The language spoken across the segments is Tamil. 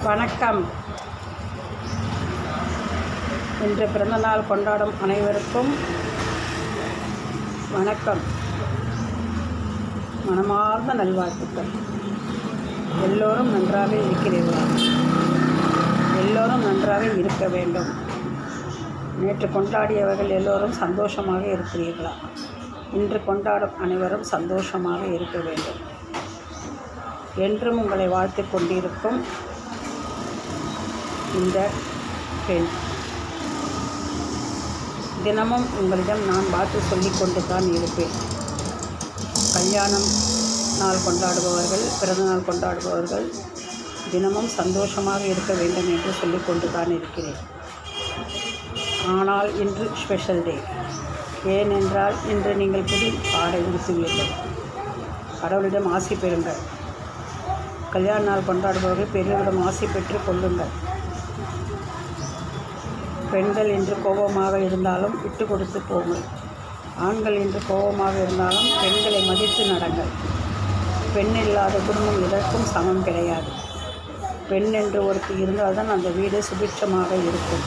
வணக்கம். இன்று பிறந்தநாள் கொண்டாடும் அனைவருக்கும் வணக்கம். மனமார்ந்த நல்வாழ்த்துக்கள். எல்லோரும் நன்றாக இருக்கிறீர்களா? எல்லோரும் நன்றாக இருக்க வேண்டும். நேற்று கொண்டாடியவர்கள் எல்லோரும் சந்தோஷமாக இருக்கிறீர்களா? இன்று கொண்டாடும் அனைவரும் சந்தோஷமாக இருக்க வேண்டும். என்றும் உங்களை வாழ்த்து கொண்டிருக்கும் இந்த பெண். தினமும் உங்களிடம் நான் வாழ்த்து சொல்லிக் கொண்டு தான் இருப்பேன். கல்யாணம் நாள் கொண்டாடுபவர்கள், பிறந்தநாள் கொண்டாடுபவர்கள் தினமும் சந்தோஷமாக இருக்க வேண்டும் என்று சொல்லிக் கொண்டு தான் இருக்கிறேன். ஆனால் இன்று ஸ்பெஷல் டே. ஏனென்றால் இன்று நீங்கள் புது ஆடை உடுத்துவீர்கள். கடவுளிடம் ஆசி பெறுங்கள். கல்யாண நாள் கொண்டாடுபவர்கள் பெரியவரிடம் ஆசி பெற்று கொள்ளுங்கள். பெண்கள் இன்று கோபமாக இருந்தாலும் விட்டு கொடுத்து போங்கள். ஆண்கள் இன்று கோபமாக இருந்தாலும் பெண்களை மதித்து நடங்கள். பெண் இல்லாத குடும்பம் எதற்கும் சமம் கிடையாது. பெண் என்று ஒருத்தி இருந்தால்தான் அந்த வீடு சுபிட்சமாக இருக்கும்.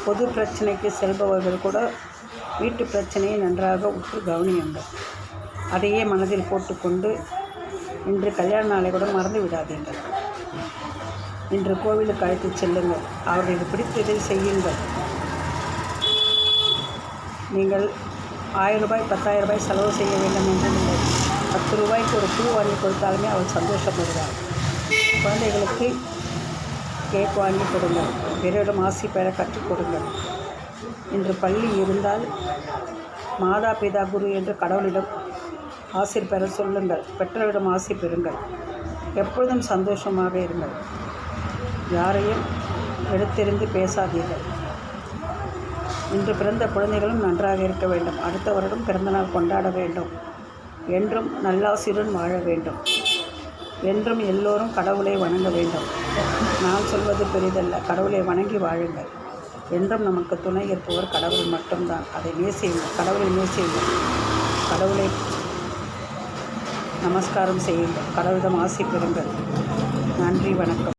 பொது பிரச்சனைக்கு செல்பவர்கள் கூட வீட்டு பிரச்சனையை நன்றாக உற்று கவனியுங்கள். அதையே மனதில் போட்டுக்கொண்டு இன்று கல்யாண நாளை கூட மறந்து விடாதீர்கள். இன்று கோவிலுக்கு அழைத்து செல்லுங்கள். அவர்களுக்கு பிடித்ததை செய்யுங்கள். நீங்கள் 1000 ரூபாய் 10,000 ரூபாய் செலவு செய்ய வேண்டும் என்று நீங்கள் 10 ரூபாய்க்கு ஒரு பூ வாங்கி கொடுத்தாலுமே அவர் சந்தோஷப்படுவார். குழந்தைகளுக்கு கேக் வாங்கி கொடுங்கள். பிறரிடம் ஆசி பெற கற்றுக் கொடுங்கள். இன்று பள்ளி இருந்தால் மாதா பிதா குரு என்று கடவுளிடம் ஆசி பெற சொல்லுங்கள். பெற்றோரிடம் ஆசி பெறுங்கள். எப்பொழுதும் சந்தோஷமாக இருங்கள். யாரையும் எடுத்தெறிந்து பேசாதீர்கள். இன்று பிறந்த குழந்தைகளும் நன்றாக இருக்க வேண்டும். அடுத்த வருடம் பிறந்தநாள் கொண்டாட வேண்டும். என்றும் நல்லாசியுடன் வாழ வேண்டும். என்றும் எல்லோரும் கடவுளை வணங்க வேண்டும். நான் சொல்வது பெரிதல்ல. கடவுளை வணங்கி வாழுங்கள். என்றும் நமக்கு துணை இருப்பவர் கடவுள் மட்டும்தான். அதை நேசியுங்கள். கடவுளை நேசியுங்கள். கடவுளை நமஸ்காரம் செய்யுங்கள். கடவுளிடம் ஆசி பெறுங்கள். நன்றி, வணக்கம்.